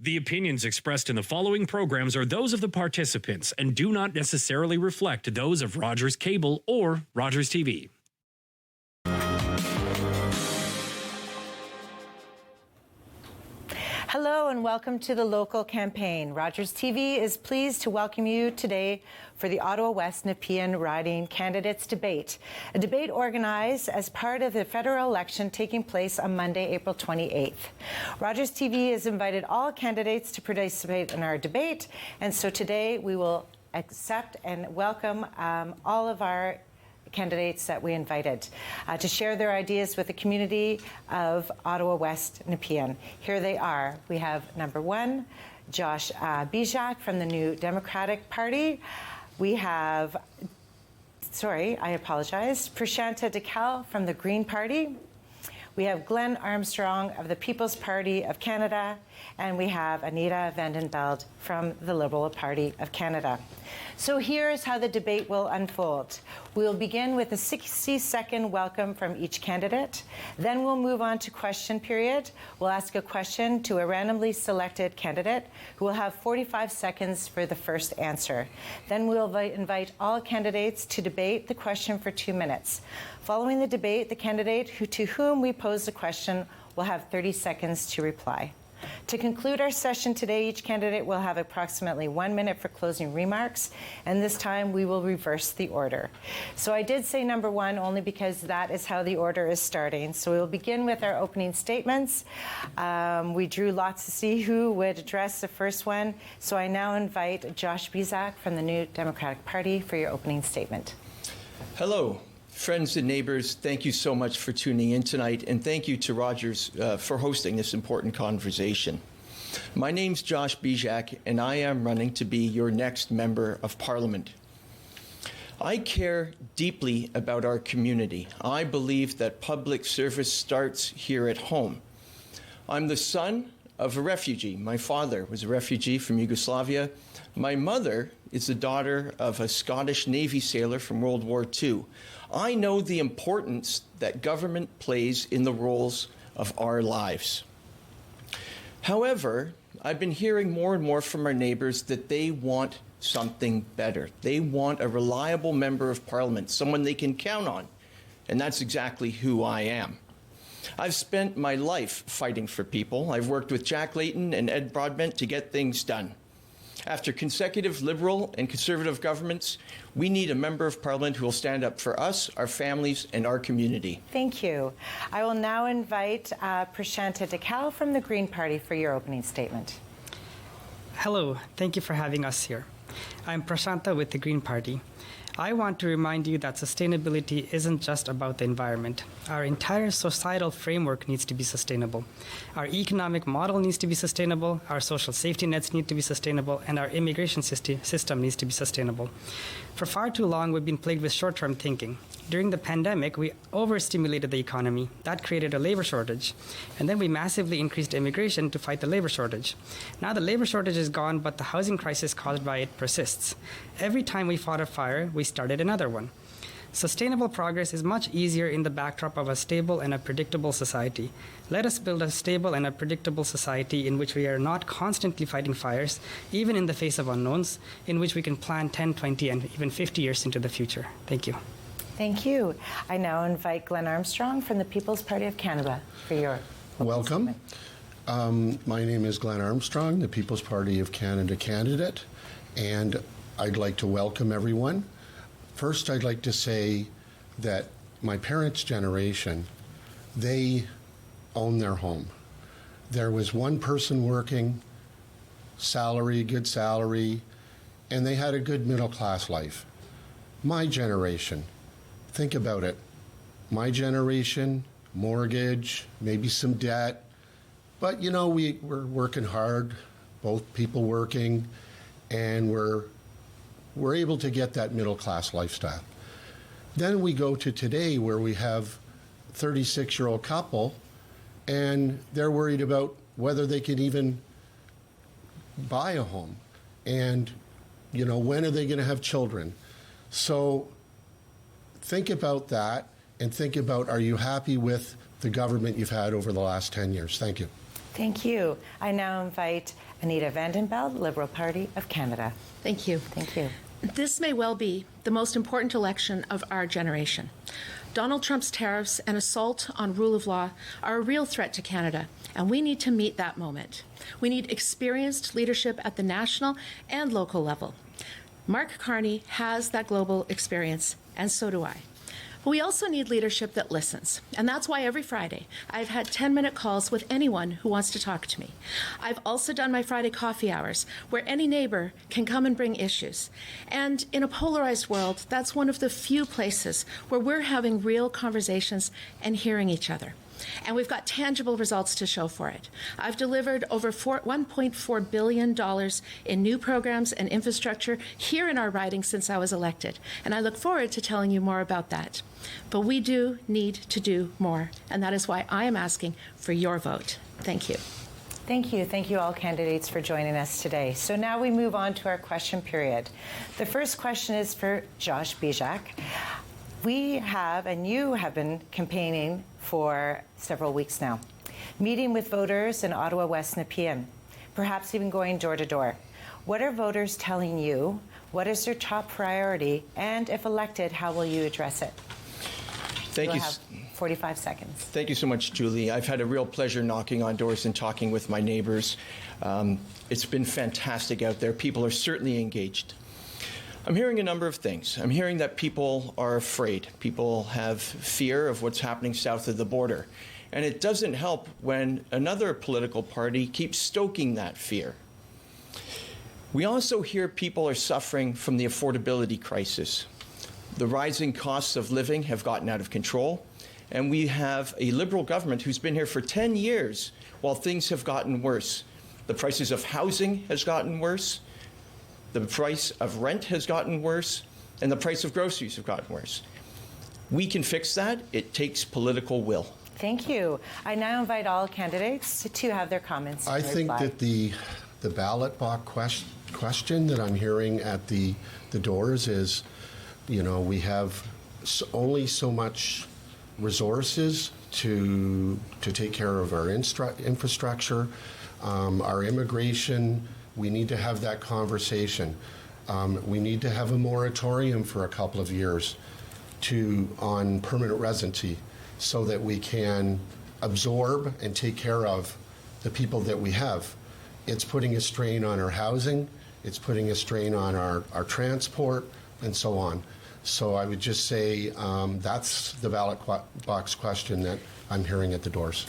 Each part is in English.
The opinions expressed in the following programs are those of the participants and do not necessarily reflect those of Rogers Cable or Rogers TV. Hello and welcome to the local campaign. Rogers TV is pleased to welcome you today for the Ottawa West-Nepean riding candidates debate, a debate organized as part of the federal election taking place on Monday, April 28th. Rogers TV has invited all candidates to participate in our debate, and so today we will accept and welcome all of our candidates that we invited to share their ideas with the community of Ottawa West-Nepean. Here they are. We have number one, Josh Bizjak from the New Democratic Party. We have, Prashanta Dhakal from the Green Party. We have Glen Armstrong of the People's Party of Canada, and we have Anita Vandenbeld from the Liberal Party of Canada. So here's how the debate will unfold. We'll begin with a 60-second welcome from each candidate. Then we'll move on to question period. We'll ask a question to a randomly selected candidate who will have 45 seconds for the first answer. Then we'll invite all candidates to debate the question for 2 minutes. Following the debate, the candidate to whom we pose the question will have 30 seconds to reply. To conclude our session today, each candidate will have approximately 1 minute for closing remarks, and this time we will reverse the order. So I did say number one only because that is how the order is starting. So we'll begin with our opening statements. We drew lots to see who would address the first one. So I now invite Josh Bizjak from the New Democratic Party for your opening statement. Hello. Friends and neighbors, thank you so much for tuning in tonight, and thank you to Rogers for hosting this important conversation. My name's Josh Bizjak, and I am running to be your next Member of Parliament. I care deeply about our community. I believe that public service starts here at home. I'm the son of a refugee. My father was a refugee from Yugoslavia. My mother is the daughter of a Scottish Navy sailor from World War II. I know the importance that government plays in the roles of our lives. However, I've been hearing more and more from our neighbors that they want something better. They want a reliable member of parliament, someone they can count on, and that's exactly who I am. I've spent my life fighting for people. I've worked with Jack Layton and Ed Broadbent to get things done. After consecutive Liberal and Conservative governments, we need a Member of Parliament who will stand up for us, our families, and our community. Thank you. I will now invite Prashanta Dhakal from the Green Party for your opening statement. Hello, thank you for having us here. I'm Prashanta with the Green Party. I want to remind you that sustainability isn't just about the environment. Our entire societal framework needs to be sustainable. Our economic model needs to be sustainable, our social safety nets need to be sustainable, and our immigration system needs to be sustainable. For far too long, we've been plagued with short-term thinking. During the pandemic, we overstimulated the economy. That created a labor shortage. And then we massively increased immigration to fight the labor shortage. Now the labor shortage is gone, but the housing crisis caused by it persists. Every time we fought a fire, we started another one. Sustainable progress is much easier in the backdrop of a stable and a predictable society. Let us build a stable and a predictable society in which we are not constantly fighting fires, even in the face of unknowns, in which we can plan 10, 20, and even 50 years into the future. Thank you. Thank you. I now invite Glen Armstrong from the People's Party of Canada for your welcome. My name is Glen Armstrong, the People's Party of Canada candidate, and I'd like to welcome everyone. First, I'd like to say that my parents' generation, they own their home. There was one person working, salary, good salary, and they had a good middle-class life. My generation, think about it. My generation, mortgage, maybe some debt, but you know, we're working hard, both people working, and we're able to get that middle-class lifestyle. Then we go to today where we have a 36-year-old couple and they're worried about whether they can even buy a home. And, you know, when are they going to have children? So think about that and think about, are you happy with the government you've had over the last 10 years? Thank you. Thank you. I now invite Anita Vandenbeld, Liberal Party of Canada. Thank you. Thank you. This may well be the most important election of our generation. Donald Trump's tariffs and assault on rule of law are a real threat to Canada, and we need to meet that moment. We need experienced leadership at the national and local level. Mark Carney has that global experience, and so do I. But we also need leadership that listens, and that's why every Friday I've had 10-minute calls with anyone who wants to talk to me. I've also done my Friday coffee hours, where any neighbor can come and bring issues. And in a polarized world, that's one of the few places where we're having real conversations and hearing each other. And we've got tangible results to show for it. I've delivered over $1.4 billion in new programs and infrastructure here in our riding since I was elected. And I look forward to telling you more about that. But we do need to do more. And that is why I am asking for your vote. Thank you. Thank you. Thank you all candidates for joining us today. So now we move on to our question period. The first question is for Josh Bizjak. We have, and you have been campaigning for several weeks now, meeting with voters in Ottawa West-Nepean, perhaps even going door to door. What are voters telling you? What is their top priority? And if elected, how will you address it? Thank you. You'll have 45 seconds. Thank you so much, Julie. I've had a real pleasure knocking on doors and talking with my neighbors. It's been fantastic out there. People are certainly engaged. I'm hearing a number of things. I'm hearing that people are afraid. People have fear of what's happening south of the border. And it doesn't help when another political party keeps stoking that fear. We also hear people are suffering from the affordability crisis. The rising costs of living have gotten out of control, and we have a Liberal government who's been here for 10 years while things have gotten worse. The prices of housing has gotten worse. The price of rent has gotten worse, and the price of groceries have gotten worse. We can fix that. It takes political will. Thank you. I now invite all candidates to have their comments. I think that the ballot box question that I'm hearing at the doors is, you know, we have only so much resources to take care of our infrastructure, our immigration. We need to have that conversation. We need to have a moratorium for a couple of years on permanent residency so that we can absorb and take care of the people that we have. It's putting a strain on our housing, it's putting a strain on our transport, and so on. So I would just say that's the ballot box question that I'm hearing at the doors.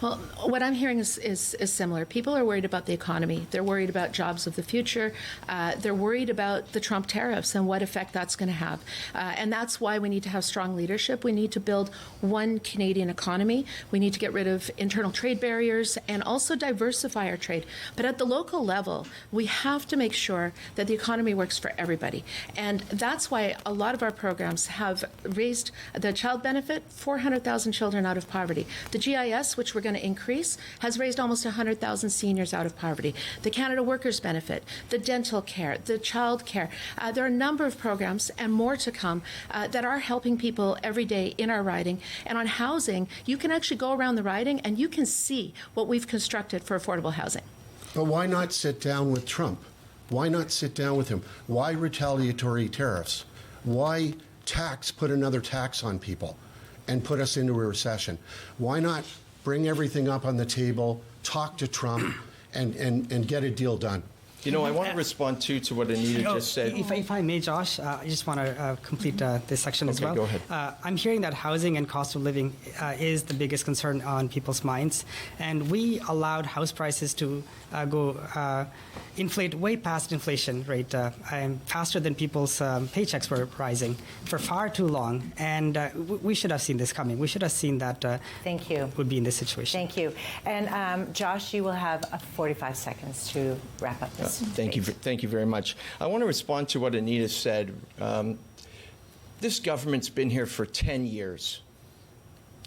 Well, what I'm hearing is similar. People are worried about the economy. They're worried about jobs of the future. They're worried about the Trump tariffs and what effect that's going to have. And that's why we need to have strong leadership. We need to build one Canadian economy. We need to get rid of internal trade barriers and also diversify our trade. But at the local level, we have to make sure that the economy works for everybody. And that's why a lot of our programs have raised the child benefit, 400,000 children out of poverty. The GIS, which we're going to increase, has raised almost 100,000 seniors out of poverty. The Canada Workers Benefit, the dental care, the child care. There are a number of programs and more to come that are helping people every day in our riding. And on housing, you can actually go around the riding and you can see what we've constructed for affordable housing. But why not sit down with Trump? Why not sit down with him? Why retaliatory tariffs? Why put another tax on people and put us into a recession? Why not bring everything up on the table, talk to Trump, and get a deal done? You know, I want to respond to what Anita just said. If I may, Josh, I just want to complete this section as well. Go ahead. I'm hearing that housing and cost of living is the biggest concern on people's minds, and we allowed house prices to inflate way past inflation rate, faster than people's paychecks were rising for far too long, and we should have seen this coming. We should have seen that. Thank you. Would be in this situation. Thank you. And Josh, you will have 45 seconds to wrap up this. Thank you very much. I want to respond to what Anita said. This government's been here for 10 years,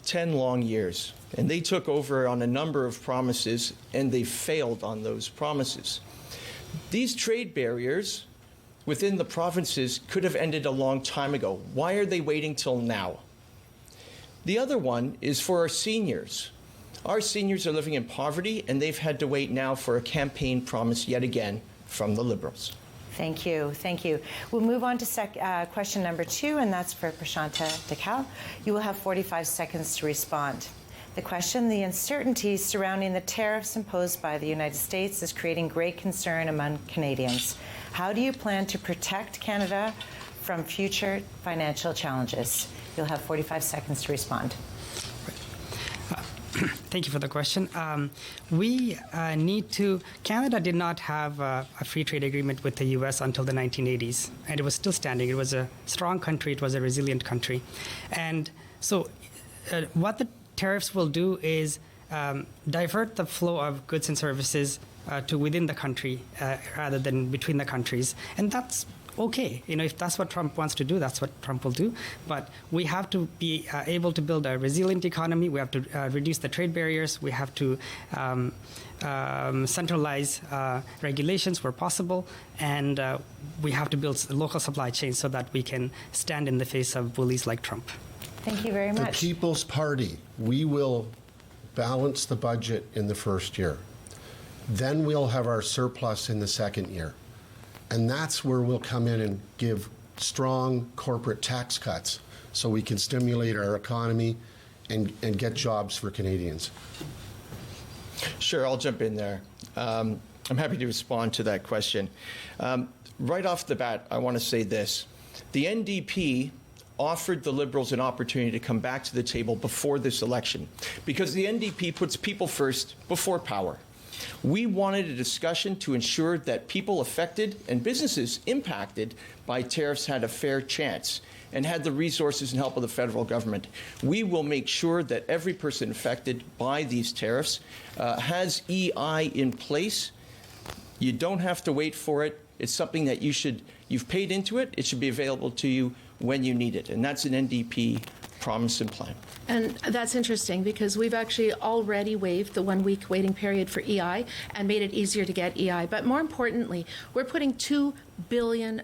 10 long years, and they took over on a number of promises, and they failed on those promises. These trade barriers within the provinces could have ended a long time ago. Why are they waiting till now? The other one is for our seniors. Our seniors are living in poverty, and they've had to wait now for a campaign promise yet again from the Liberals. Thank you. Thank you. We'll move on to question number 2, and that's for Prashanta Dhakal. You will have 45 seconds to respond. The question: the uncertainty surrounding the tariffs imposed by the United States is creating great concern among Canadians. How do you plan to protect Canada from future financial challenges? You'll have 45 seconds to respond. Thank you for the question. Canada did not have a free trade agreement with the U.S. until the 1980s, and it was still standing. It was a strong country. It was a resilient country. And so what the tariffs will do is divert the flow of goods and services to within the country rather than between the countries. And that's okay. If that's what Trump wants to do, that's what Trump will do. But we have to be able to build a resilient economy. We have to reduce the trade barriers. We have to centralize regulations where possible. And we have to build local supply chains so that we can stand in the face of bullies like Trump. Thank you very much. The People's Party, we will balance the budget in the first year. Then we'll have our surplus in the second year. And that's where we'll come in and give strong corporate tax cuts so we can stimulate our economy and get jobs for Canadians. Sure, I'll jump in there. I'm happy to respond to that question. Right off the bat, I want to say this. The NDP offered the Liberals an opportunity to come back to the table before this election because the NDP puts people first before power. We wanted a discussion to ensure that people affected and businesses impacted by tariffs had a fair chance and had the resources and help of the federal government. We will make sure that every person affected by these tariffs has EI in place. You don't have to wait for it. It's something that you've paid into it. It should be available to you when you need it. And that's an NDP promise and plan. And that's interesting because we've actually already waived the 1-week waiting period for EI and made it easier to get EI. But more importantly, we're putting $2 billion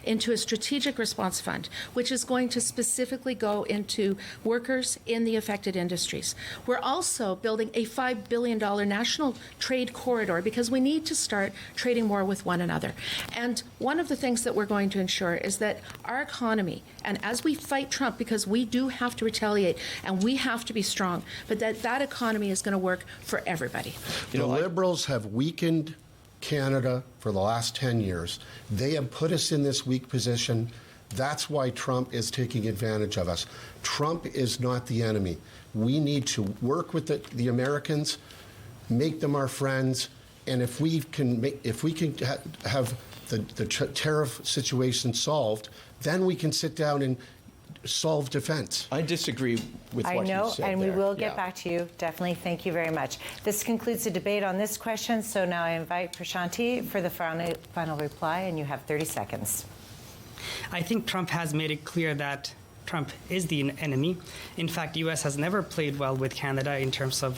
into a strategic response fund, which is going to specifically go into workers in the affected industries. We're also building a $5 billion national trade corridor because we need to start trading more with one another. And one of the things that we're going to ensure is that our economy, and as we fight Trump, because we do have to retaliate and we have to be strong, but that economy is going to work for everybody. The Liberals have weakened Canada for the last 10 years. They have put us in this weak position. That's why Trump is taking advantage of us. Trump is not the enemy. We need to work with the Americans, make them our friends, and if we can have the tariff situation solved, then we can sit down and solve defense. I disagree with what you said. I know, and we there. will get back to you. Definitely. Thank you very much. This concludes the debate on this question. So now I invite Prashanti for the final reply, and you have 30 seconds. I think Trump has made it clear that Trump is the enemy. In fact, U.S. has never played well with Canada in terms of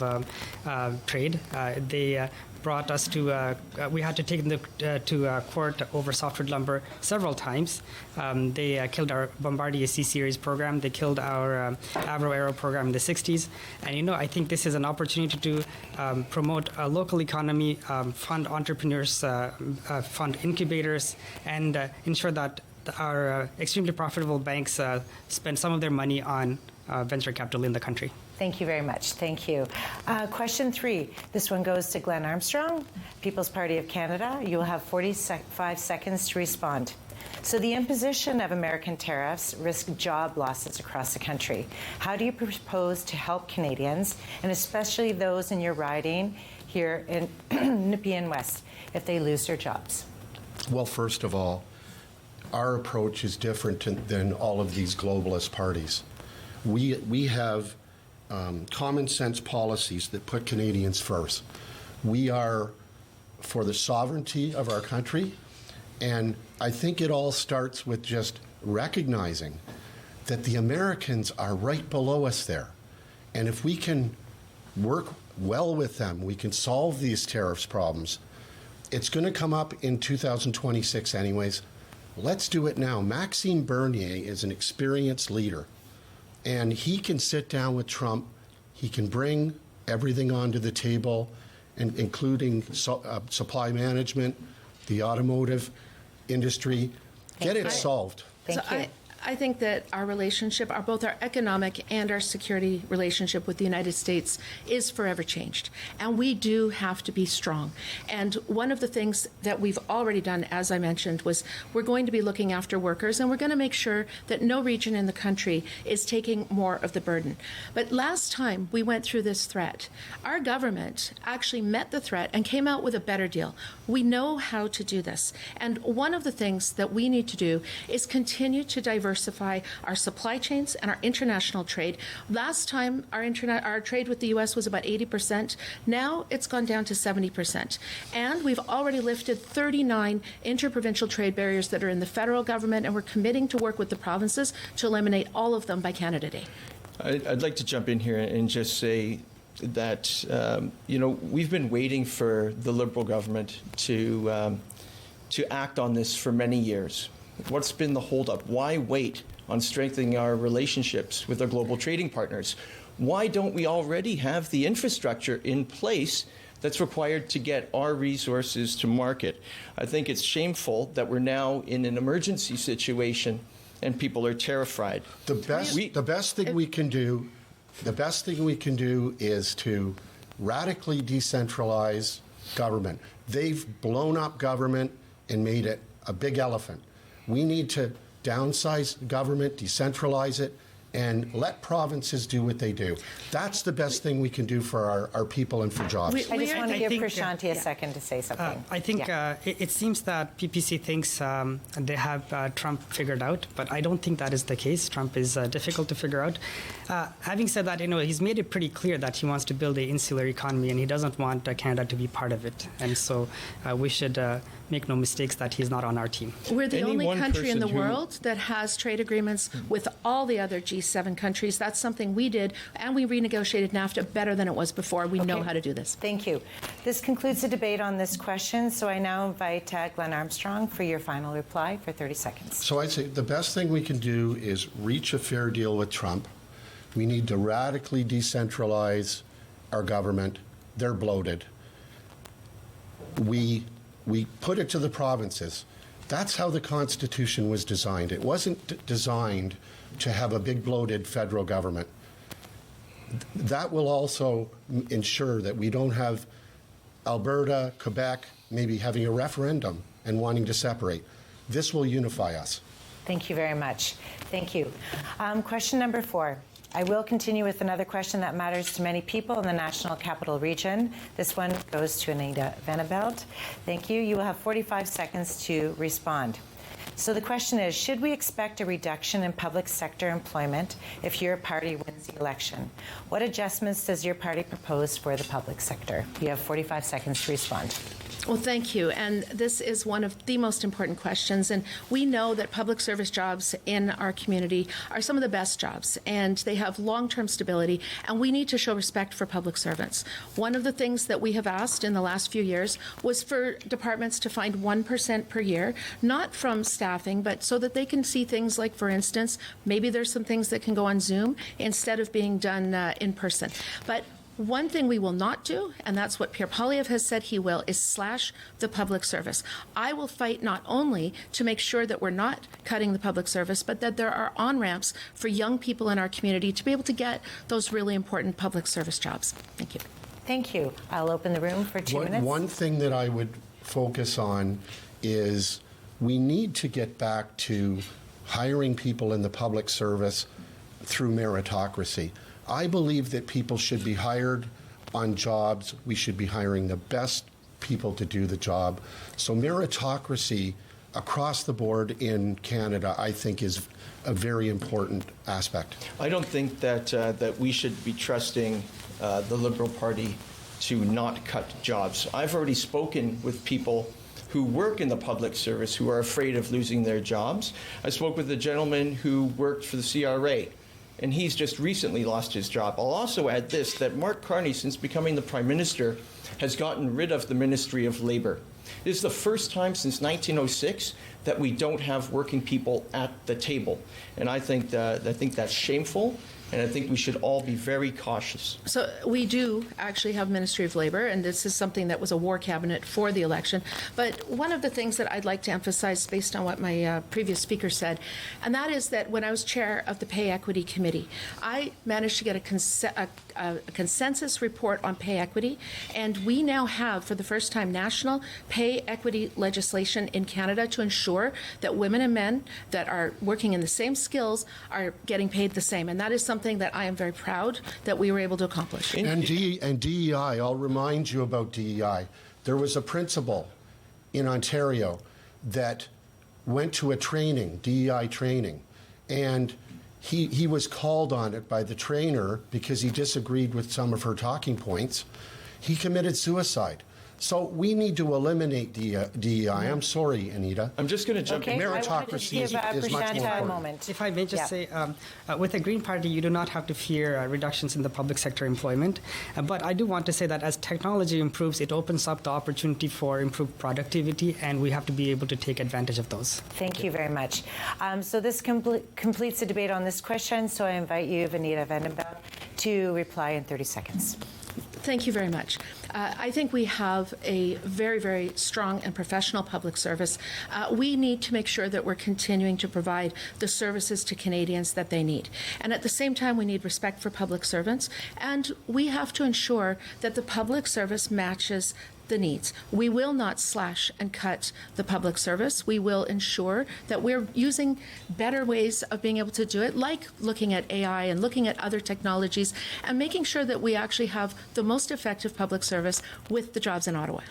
trade. They brought us to, we had to take them to court over softwood lumber several times. They killed our Bombardier C-Series program. They killed our Avro Aero program in the 60s. And, I think this is an opportunity to promote a local economy, fund entrepreneurs, fund incubators, and ensure that our extremely profitable banks spend some of their money on venture capital in the country. Thank you very much. Thank you. Question 3. This one goes to Glen Armstrong, People's Party of Canada. You will have 45 seconds to respond. So the imposition of American tariffs risk job losses across the country. How do you propose to help Canadians, and especially those in your riding here in Nepean West, if they lose their jobs? Well, first of all, our approach is different than all of these globalist parties. We have common sense policies that put Canadians first. We are for the sovereignty of our country, and I think it all starts with just recognizing that the Americans are right below us there. And if we can work well with them, we can solve these tariffs problems. It's going to come up in 2026 anyways. Let's do it now. Maxime Bernier is an experienced leader, and he can sit down with Trump. He can bring everything onto the table, and including supply management, the automotive industry. Get it solved. Thank you. I think that our relationship, both our economic and our security relationship with the United States is forever changed. And we do have to be strong. And one of the things that we've already done, as I mentioned, was we're going to be looking after workers, and we're going to make sure that no region in the country is taking more of the burden. But last time we went through this threat, our government actually met the threat and came out with a better deal. We know how to do this. And one of the things that we need to do is continue to diversify our supply chains and our international trade. Last time, our trade with the U.S. was about 80%. Now it's gone down to 70%. And we've already lifted 39 interprovincial trade barriers that are in the federal government, and we're committing to work with the provinces to eliminate all of them by Canada Day. I'd like to jump in here and just say that, we've been waiting for the Liberal government to act on this for many years. What's been the holdup? Why wait on strengthening our relationships with our global trading partners? Why don't we already have the infrastructure in place that's required to get our resources to market? I think it's shameful that we're now in an emergency situation and people are terrified. The best thing we can do is to radically decentralize government. They've blown up government and made it a big elephant. We need to downsize government, decentralize it, and let provinces do what they do. That's the best thing we can do for our people and for jobs. I just want to give think, Prashanta a second to say something. I think it seems that PPC thinks they have Trump figured out, but I don't think that is the case. Trump is difficult to figure out. Having said that, he's made it pretty clear that he wants to build an insular economy, and he doesn't want Canada to be part of it. And so we should make no mistakes that he's not on our team. We're the only country in the world that has trade agreements with all the other G7 countries. That's something we did, and we renegotiated NAFTA better than it was before. We know how to do this. Thank you. This concludes the debate on this question, so I now invite Glen Armstrong for your final reply for 30 seconds. So I'd say the best thing we can do is reach a fair deal with Trump. We need to radically decentralize our government. They're bloated. We put it to the provinces. That's how the Constitution was designed. It wasn't designed to have a big bloated federal government. That will also ensure that we don't have Alberta, Quebec, maybe having a referendum and wanting to separate. This will unify us. Thank you very much. Thank you. Question number 4. I will continue with another question that matters to many people in the National Capital Region. This one goes to Anita Vandenbeld. Thank you. You will have 45 seconds to respond. So the question is, should we expect a reduction in public sector employment if your party wins the election? What adjustments does your party propose for the public sector? You have 45 seconds to respond. Well, thank you. And this is one of the most important questions. And we know that public service jobs in our community are some of the best jobs, and they have long-term stability, and we need to show respect for public servants. One of the things that we have asked in the last few years was for departments to find 1% per year, not from staffing, but so that they can see things like, for instance, maybe there's some things that can go on Zoom instead of being done in person. But one thing we will not do, and that's what Pierre Poilievre has said he will, is slash the public service. I will fight not only to make sure that we're not cutting the public service, but that there are on-ramps for young people in our community to be able to get those really important public service jobs. Thank you. Thank you. I'll open the room for 2 minutes. One thing that I would focus on is we need to get back to hiring people in the public service through meritocracy. I believe that people should be hired on jobs. We should be hiring the best people to do the job. So meritocracy across the board in Canada, I think, is a very important aspect. I don't think that we should be trusting the Liberal Party to not cut jobs. I've already spoken with people who work in the public service who are afraid of losing their jobs. I spoke with a gentleman who worked for the CRA, and he's just recently lost his job. I'll also add this, that Mark Carney, since becoming the Prime Minister, has gotten rid of the Ministry of Labour. This is the first time since 1906 that we don't have working people at the table. And I think that's shameful, And I think we should all be very cautious. So we do actually have Ministry of Labor, and this is something that was a war cabinet for the election. But one of the things that I'd like to emphasize based on what my previous speaker said, and that is that when I was chair of the Pay Equity Committee, I managed to get a consensus report on pay equity, and we now have, for the first time, national pay equity legislation in Canada to ensure that women and men that are working in the same skills are getting paid the same. And that is something that I am very proud that we were able to accomplish. And DEI, I'll remind you about DEI. There was a principal in Ontario that went to a training, DEI training, and he was called on it by the trainer because he disagreed with some of her talking points. He committed suicide. So we need to eliminate DEI. I'm sorry, Anita. I'm just going to jump in. Meritocracy is much more Prashanta a important. moment. If I may just say, with the Green Party, you do not have to fear reductions in the public sector employment. But I do want to say that as technology improves, it opens up the opportunity for improved productivity, and we have to be able to take advantage of those. Thank you very much. So this completes the debate on this question. So I invite you, Anita Vandenbeld, to reply in 30 seconds. Thank you very much. I think we have a very, very strong and professional public service. We need to make sure that we're continuing to provide the services to Canadians that they need. And at the same time, we need respect for public servants. And we have to ensure that the public service matches the needs. We will not slash and cut the public service. We will ensure that we're using better ways of being able to do it, like looking at AI and looking at other technologies and making sure that we actually have the most effective public service with the jobs in Ottawa.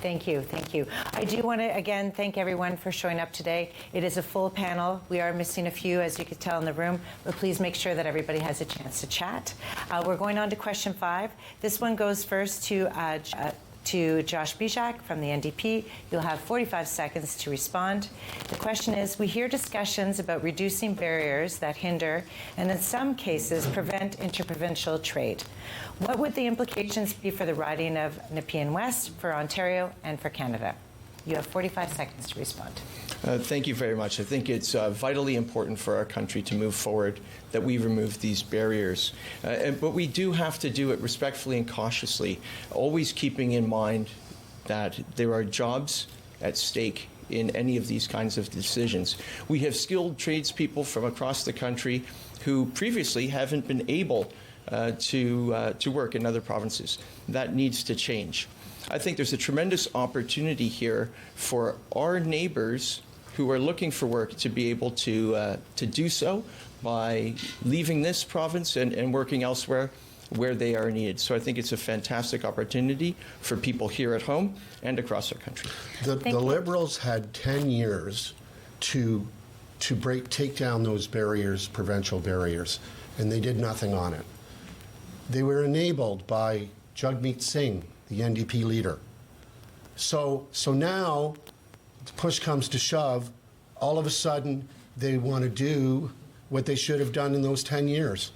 Thank you. Thank you. I do want to, again, thank everyone for showing up today. It is a full panel. We are missing a few, as you could tell in the room, but please make sure that everybody has a chance to chat. We're going on to question 5. This one goes first to Josh Bizjak from the NDP. You'll have 45 seconds to respond. The question is, we hear discussions about reducing barriers that hinder and in some cases prevent interprovincial trade. What would the implications be for the riding of Nepean West, for Ontario, and for Canada? You have 45 seconds to respond. Thank you very much. I think it's vitally important for our country to move forward, that we remove these barriers. But we do have to do it respectfully and cautiously, always keeping in mind that there are jobs at stake in any of these kinds of decisions. We have skilled tradespeople from across the country who previously haven't been able to work in other provinces. That needs to change. I think there's a tremendous opportunity here for our neighbors who are looking for work to be able to do so by leaving this province and working elsewhere where they are needed. So I think it's a fantastic opportunity for people here at home and across our country. The Liberals had 10 years to take down those barriers, provincial barriers, and they did nothing on it. They were enabled by Jagmeet Singh, the NDP leader. So now, push comes to shove, all of a sudden they want to do what they should have done in those 10 years.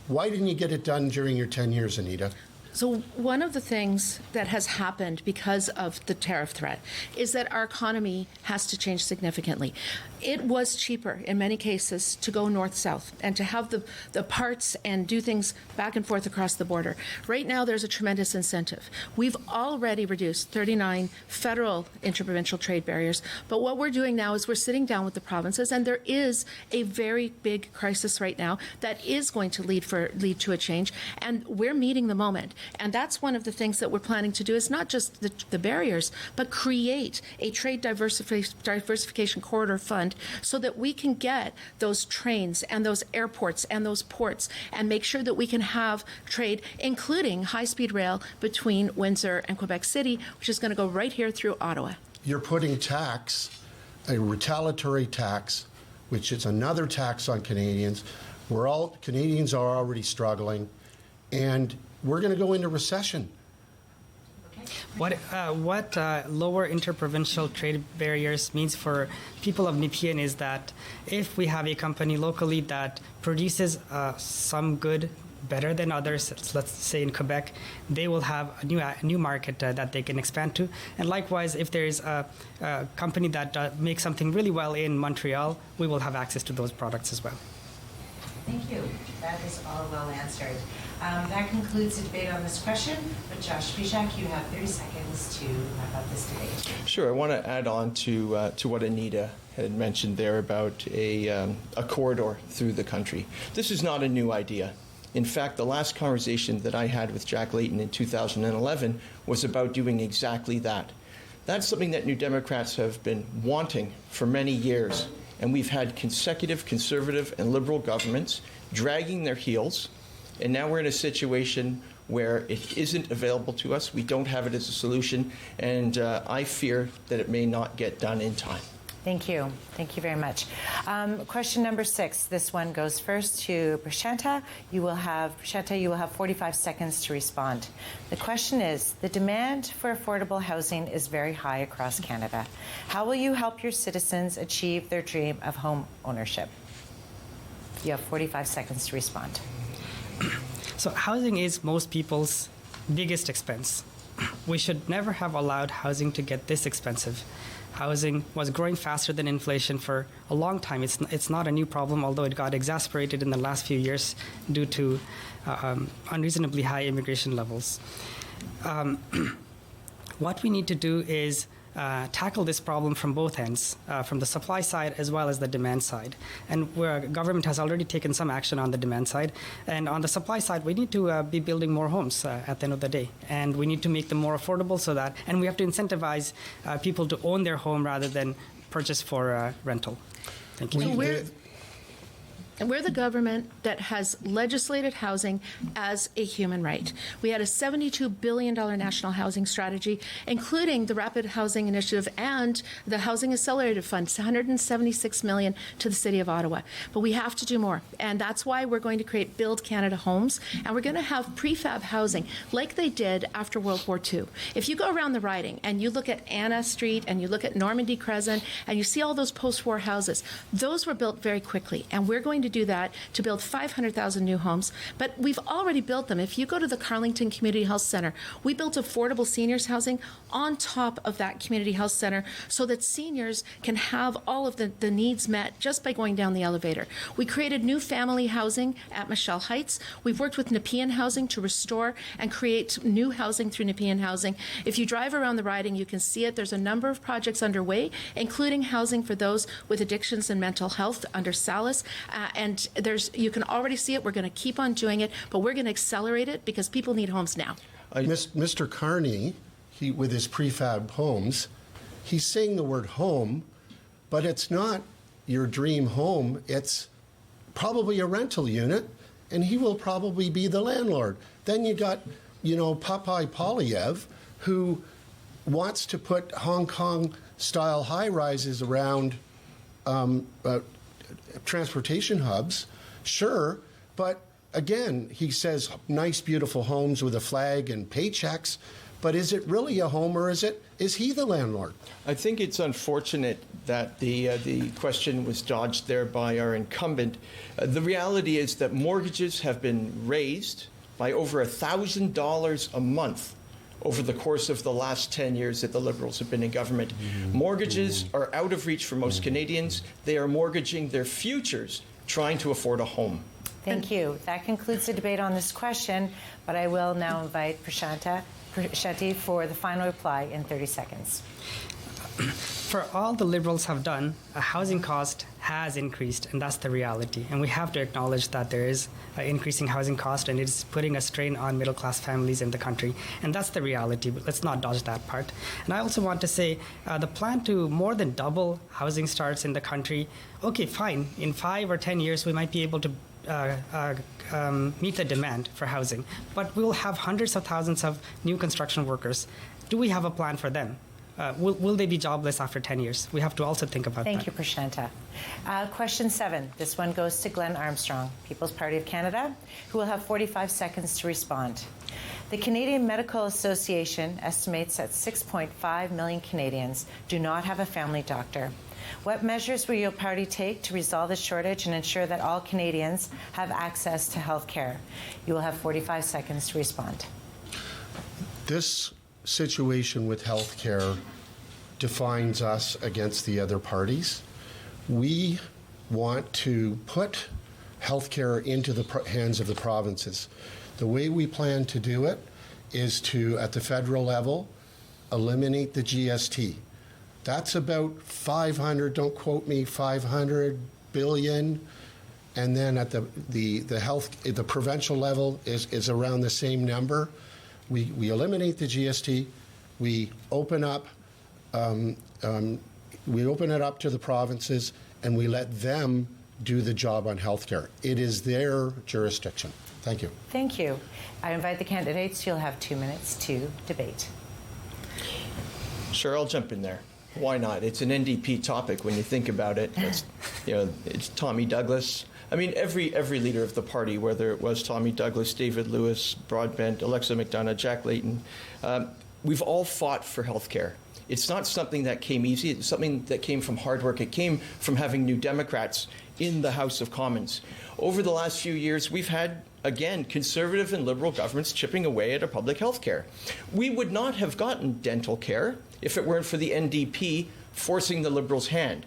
Why didn't you get it done during your 10 years, Anita? So one of the things that has happened because of the tariff threat is that our economy has to change significantly. It was cheaper in many cases to go north-south and to have the parts and do things back and forth across the border. Right now, there's a tremendous incentive. We've already reduced 39 federal interprovincial trade barriers, but what we're doing now is we're sitting down with the provinces, and there is a very big crisis right now that is going to lead to a change, and we're meeting the moment. And that's one of the things that we're planning to do, is not just the barriers, but create a trade diversification corridor fund so that we can get those trains and those airports and those ports and make sure that we can have trade, including high-speed rail between Windsor and Quebec City, which is going to go right here through Ottawa. You're putting tax, a retaliatory tax, which is another tax on Canadians. Canadians are already struggling, and we're going to go into recession. What lower interprovincial trade barriers means for people of Nepean is that if we have a company locally that produces some good better than others, let's say in Quebec, they will have a new market that they can expand to. And likewise, if there is a company that makes something really well in Montreal, we will have access to those products as well. Thank you. That is all well answered. That concludes the debate on this question. But Josh Bizjak, you have 30 seconds to wrap up this debate. Sure. I want to add on to what Anita had mentioned there about a corridor through the country. This is not a new idea. In fact, the last conversation that I had with Jack Layton in 2011 was about doing exactly that. That's something that New Democrats have been wanting for many years, and we've had consecutive Conservative and Liberal governments dragging their heels, and now we're in a situation where it isn't available to us. We don't have it as a solution, and I fear that it may not get done in time. Thank you. Thank you very much. Question number 6. This one goes first to Prashanta. You will have 45 seconds to respond. The question is, the demand for affordable housing is very high across Canada. How will you help your citizens achieve their dream of home ownership? You have 45 seconds to respond. So housing is most people's biggest expense. We should never have allowed housing to get this expensive. Housing was growing faster than inflation for a long time. It's not a new problem, although it got exacerbated in the last few years due to unreasonably high immigration levels. What we need to do is tackle this problem from both ends, from the supply side as well as the demand side. And where government has already taken some action on the demand side. And on the supply side, we need to be building more homes at the end of the day. And we need to make them more affordable and we have to incentivize people to own their home rather than purchase for rental. Thank you. We're the government that has legislated housing as a human right. We had a $72 billion national housing strategy, including the Rapid Housing Initiative and the Housing Accelerated Fund, $176 million to the City of Ottawa. But we have to do more, and that's why we're going to create Build Canada Homes, and we're going to have prefab housing like they did after World War II. If you go around the riding and you look at Anna Street and you look at Normandy Crescent and you see all those post-war houses, those were built very quickly, and we're going to do that to build 500,000 new homes, but we've already built them. If you go to the Carlington Community Health Center, we built affordable seniors housing on top of that community health center so that seniors can have all of the needs met just by going down the elevator. We created new family housing at Michelle Heights. We've worked with Nepean Housing to restore and create new housing through Nepean Housing. If you drive around the riding, you can see it. There's a number of projects underway, including housing for those with addictions and mental health under SALIS, and you can already see it. We're going to keep on doing it, but we're going to accelerate it because people need homes now. Mr. Carney, with his prefab homes, he's saying the word home, but it's not your dream home. It's probably a rental unit, and he will probably be the landlord. Then you got, Popeye Polyev, who wants to put Hong Kong-style high-rises around transportation hubs, sure, but again, he says nice, beautiful homes with a flag and paychecks, but is it really a home or is he the landlord? I think it's unfortunate that the question was dodged there by our incumbent. The reality is that mortgages have been raised by over $1,000 a month over the course of the last 10 years that the Liberals have been in government. Mortgages are out of reach for most Canadians. They are mortgaging their futures trying to afford a home. Thank you. That concludes the debate on this question, but I will now invite Prashanta for the final reply in 30 seconds. For all the Liberals have done, a housing cost has increased, and that's the reality. And we have to acknowledge that there is an increasing housing cost, and it's putting a strain on middle-class families in the country. And that's the reality, but let's not dodge that part. And I also want to say the plan to more than double housing starts in the country, okay, fine. In 5 or 10 years, we might be able to meet the demand for housing. But we'll have hundreds of thousands of new construction workers. Do we have a plan for them? Will they be jobless after 10 years? We have to also think about that. Thank you, Prashanta. Question 7. This one goes to Glen Armstrong, People's Party of Canada, who will have 45 seconds to respond. The Canadian Medical Association estimates that 6.5 million Canadians do not have a family doctor. What measures will your party take to resolve this shortage and ensure that all Canadians have access to health care? You will have 45 seconds to respond. This situation with health care defines us against the other parties. We want to put healthcare into the hands of the provinces. The way we plan to do it is to, at the federal level, eliminate the GST. That's about 500, don't quote me, 500 billion. And then at the provincial level is around the same number. We eliminate the GST. We open up it up to the provinces, and we let them do the job on healthcare. It is their jurisdiction. Thank you. Thank you. I invite the candidates. You'll have 2 minutes to debate. Sure, I'll jump in there. Why not? It's an NDP topic when you think about it. It's Tommy Douglas. I mean, every leader of the party, whether it was Tommy Douglas, David Lewis, Broadbent, Alexa McDonough, Jack Layton, we've all fought for health care. It's not something that came easy. It's something that came from hard work. It came from having New Democrats in the House of Commons. Over the last few years, we've had, again, Conservative and Liberal governments chipping away at our public health care. We would not have gotten dental care if it weren't for the NDP forcing the Liberals' hand.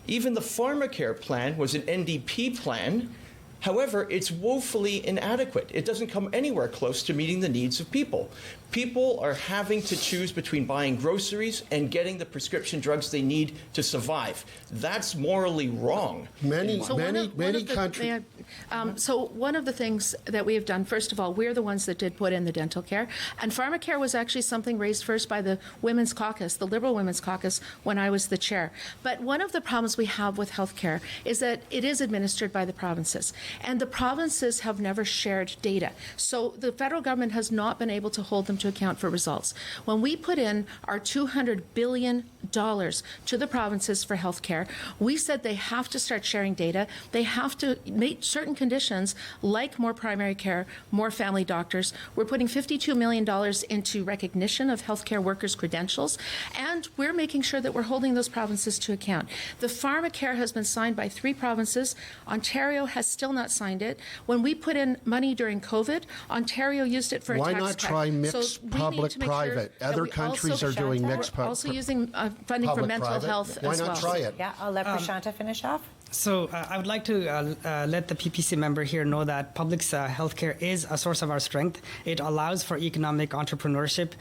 Even the pharmacare plan was an NDP plan. However, it's woefully inadequate. It doesn't come anywhere close to meeting the needs of people. People are having to choose between buying groceries and getting the prescription drugs they need to survive. That's morally wrong. Many countries. So one of the things that we have done, first of all, we're the ones that did put in the dental care. And pharmacare was actually something raised first by the Women's Caucus, the Liberal Women's Caucus, when I was the chair. But one of the problems we have with healthcare is that it is administered by the provinces. And the provinces have never shared data. So the federal government has not been able to hold them to account for results. When we put in our $200 billion to the provinces for healthcare, we said they have to start sharing data. They have to make certain conditions like more primary care, more family doctors. We're putting $52 million into recognition of healthcare workers' credentials, and we're making sure that we're holding those provinces to account. The pharmacare has been signed by 3 provinces. Ontario has still not signed it. When we put in money during COVID, Ontario used it for a tax cut. Why not try mixed public-private? Other countries are doing mixed public. Also using funding for mental health as well. Why not try it? Yeah, I'll let Prashanta finish off. So I would like to let the PPC member here know that public healthcare is a source of our strength. It allows for economic entrepreneurship.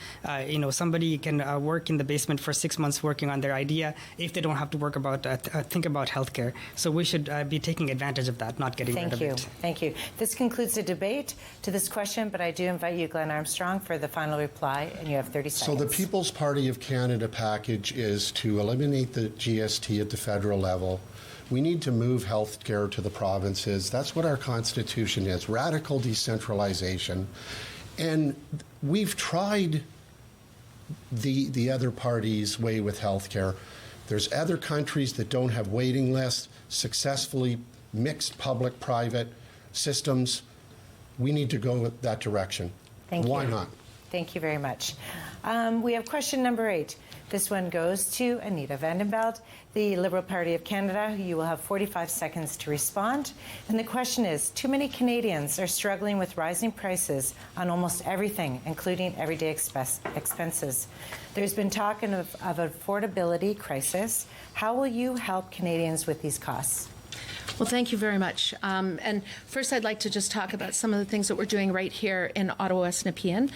Somebody can work in the basement for 6 months working on their idea if they don't have to think about healthcare. So we should be taking advantage of that, not getting rid of it. Thank you. This concludes the debate to this question, but I do invite you, Glen Armstrong, for the final reply, and you have 30 seconds. So the People's Party of Canada package is to eliminate the GST at the federal level. We need to move health care to the provinces. That's what our Constitution is, radical decentralization. And we've tried the other party's way with health care. There's other countries that don't have waiting lists, successfully mixed public-private systems. We need to go that direction. Thank you. Why not? Thank you very much. We have question number 8. This one goes to Anita Vandenbeld, the Liberal Party of Canada. You will have 45 seconds to respond. And the question is, too many Canadians are struggling with rising prices on almost everything, including everyday expenses. There's been talk of affordability crisis. How will you help Canadians with these costs? Well, thank you very much. And first, I'd like to just talk about some of the things that we're doing right here in Ottawa West-Nepean.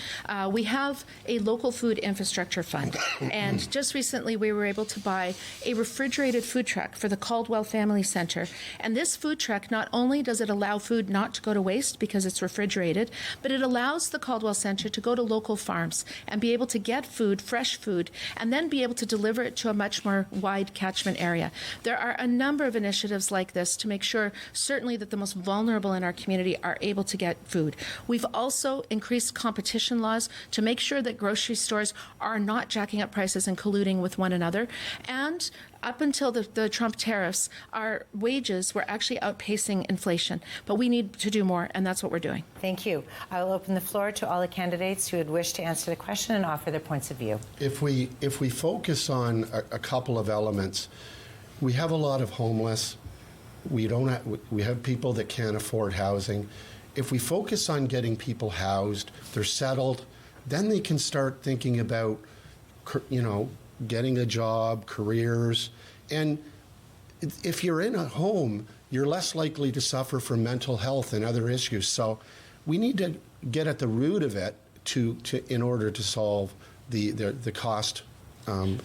We have a local food infrastructure fund. And just recently, we were able to buy a refrigerated food truck for the Caldwell Family Centre. And this food truck, not only does it allow food not to go to waste because it's refrigerated, but it allows the Caldwell Centre to go to local farms and be able to get food, fresh food, and then be able to deliver it to a much more wide catchment area. There are a number of initiatives like this to make sure certainly that the most vulnerable in our community are able to get food. We've also increased competition laws to make sure that grocery stores are not jacking up prices and colluding with one another. And up until the Trump tariffs, our wages were actually outpacing inflation. But we need to do more, and that's what we're doing. Thank you. I will open the floor to all the candidates who would wish to answer the question and offer their points of view. If we focus on a couple of elements, we have a lot of homeless. We have people that can't afford housing. If we focus on getting people housed, they're settled, then they can start thinking about, getting a job, careers. And if you're in a home, you're less likely to suffer from mental health and other issues. So we need to get at the root of it in order to solve the cost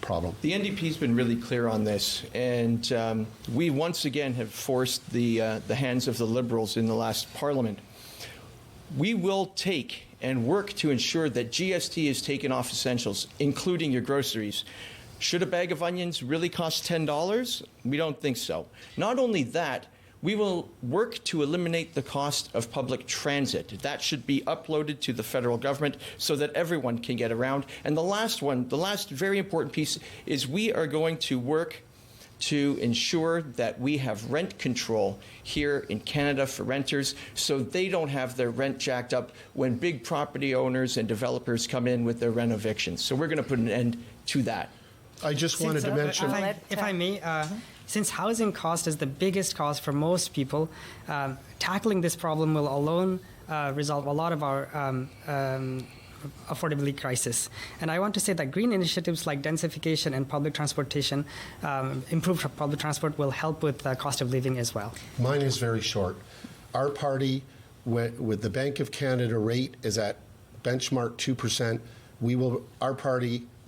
problem. The NDP's been really clear on this, and we once again have forced the hands of the Liberals in the last Parliament. We will take and work to ensure that GST is taken off essentials, including your groceries. Should a bag of onions really cost $10? We don't think so. Not only that, we will work to eliminate the cost of public transit. That should be uploaded to the federal government so that everyone can get around. And the last very important piece is we are going to work to ensure that we have rent control here in Canada for renters so they don't have their rent jacked up when big property owners and developers come in with their rent evictions. So we're going to put an end to that. I just wanted to mention... If I may, since housing cost is the biggest cost for most people, tackling this problem will alone resolve a lot of our affordability crisis. And I want to say that green initiatives like densification and public transportation, improved public transport will help with the cost of living as well. Mine is very short. Our party, with the Bank of Canada rate, is at benchmark 2%.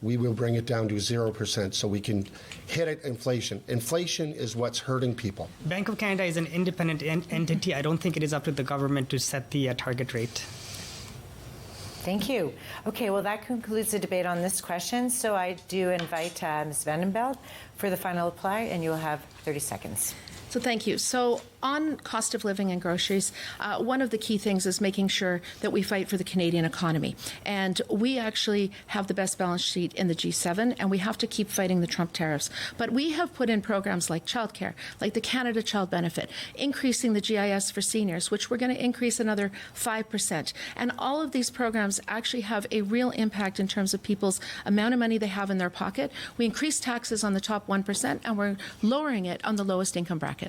We will bring it down to 0% so we can hit it inflation. Inflation is what's hurting people. Bank of Canada is an independent entity. I don't think it is up to the government to set the target rate. Thank you. Okay, well, that concludes the debate on this question. So I do invite Ms. Vandenbeld for the final reply, and you'll have 30 seconds. So thank you. So on cost of living and groceries, one of the key things is making sure that we fight for the Canadian economy. And we actually have the best balance sheet in the G7, and we have to keep fighting the Trump tariffs. But we have put in programs like childcare, like the Canada Child Benefit, increasing the GIS for seniors, which we're going to increase another 5%. And all of these programs actually have a real impact in terms of people's amount of money they have in their pocket. We increase taxes on the top 1%, and we're lowering it on the lowest income bracket.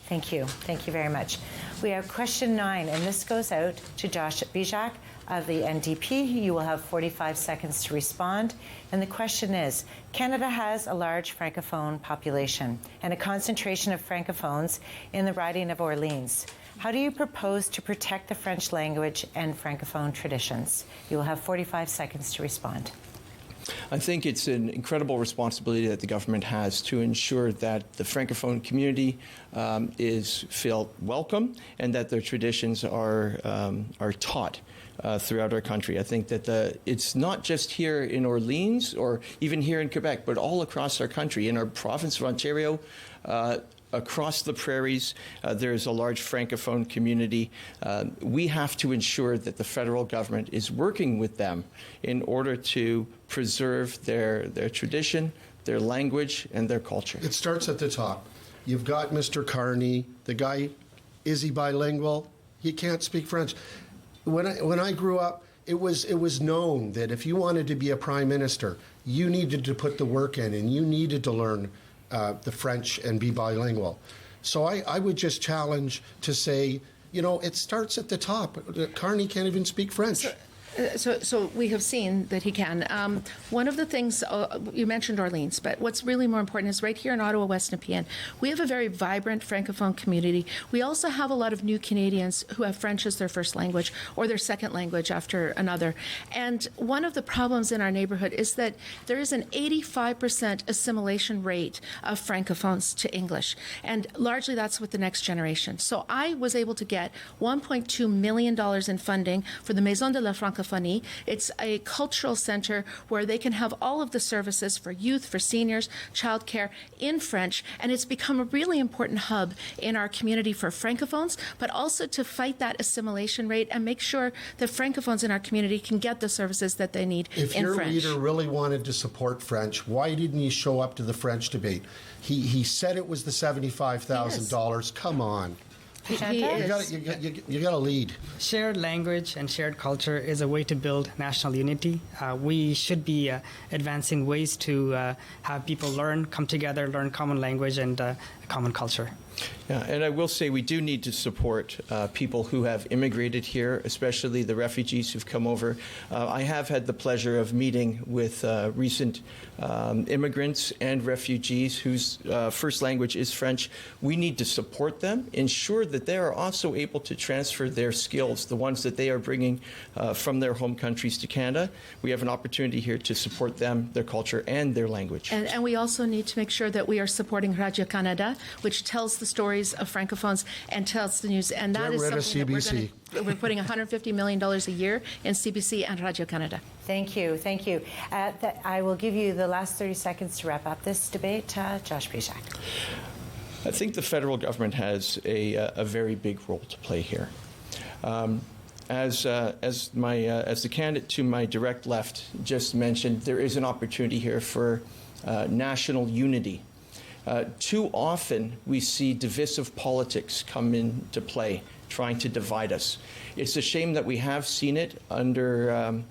Thank you. Thank you very much. We have question 9, and this goes out to Josh Bizjak of the NDP. You will have 45 seconds to respond. And the question is, Canada has a large Francophone population and a concentration of Francophones in the riding of Orleans. How do you propose to protect the French language and Francophone traditions? You will have 45 seconds to respond. I think it's an incredible responsibility that the government has to ensure that the Francophone community is felt welcome and that their traditions are taught throughout our country. I think that it's not just here in Orleans or even here in Quebec, but all across our country. In our province of Ontario, across the prairies, there's a large Francophone community. We have to ensure that the federal government is working with them in order to preserve their tradition, their language, and their culture. It starts at the top. You've got Mr. Carney. The guy, is he bilingual? He can't speak French. When I grew up, it was known that if you wanted to be a prime minister, you needed to put the work in and you needed to learn the French and be bilingual. So I would just challenge to say, it starts at the top. Carney can't even speak French. So we have seen that he can. One of the things, you mentioned Orleans, but what's really more important is right here in Ottawa West-Nepean, we have a very vibrant Francophone community. We also have a lot of new Canadians who have French as their first language or their second language after another. And one of the problems in our neighborhood is that there is an 85% assimilation rate of Francophones to English. And largely that's with the next generation. So I was able to get $1.2 million in funding for the Maison de la Francophonie. It's a cultural center where they can have all of the services for youth, for seniors, childcare in French, and it's become a really important hub in our community for Francophones, but also to fight that assimilation rate and make sure that Francophones in our community can get the services that they need in French. If your leader really wanted to support French, why didn't he show up to the French debate? He said it was the $75,000. Come on. You got to lead. Shared language and shared culture is a way to build national unity. We should be advancing ways to have people come together, learn common language and common culture. Yeah, and I will say we do need to support people who have immigrated here, especially the refugees who've come over. I have had the pleasure of meeting with recent immigrants and refugees whose first language is French. We need to support them, ensure that they are also able to transfer their skills, the ones that they are bringing from their home countries to Canada. We have an opportunity here to support them, their culture, and their language. And we also need to make sure that we are supporting Radio-Canada, which tells the stories of Francophones and tells the news. And that Get is rid of something that CBC. we're putting $150 million a year in CBC and Radio-Canada. Thank you. Thank you. I will give you the last 30 seconds to wrap up this debate. Josh Bizjak. I think the federal government has a very big role to play here. As the candidate to my direct left just mentioned, there is an opportunity here for national unity. Too often we see divisive politics come into play, trying to divide us. It's a shame that we have seen it under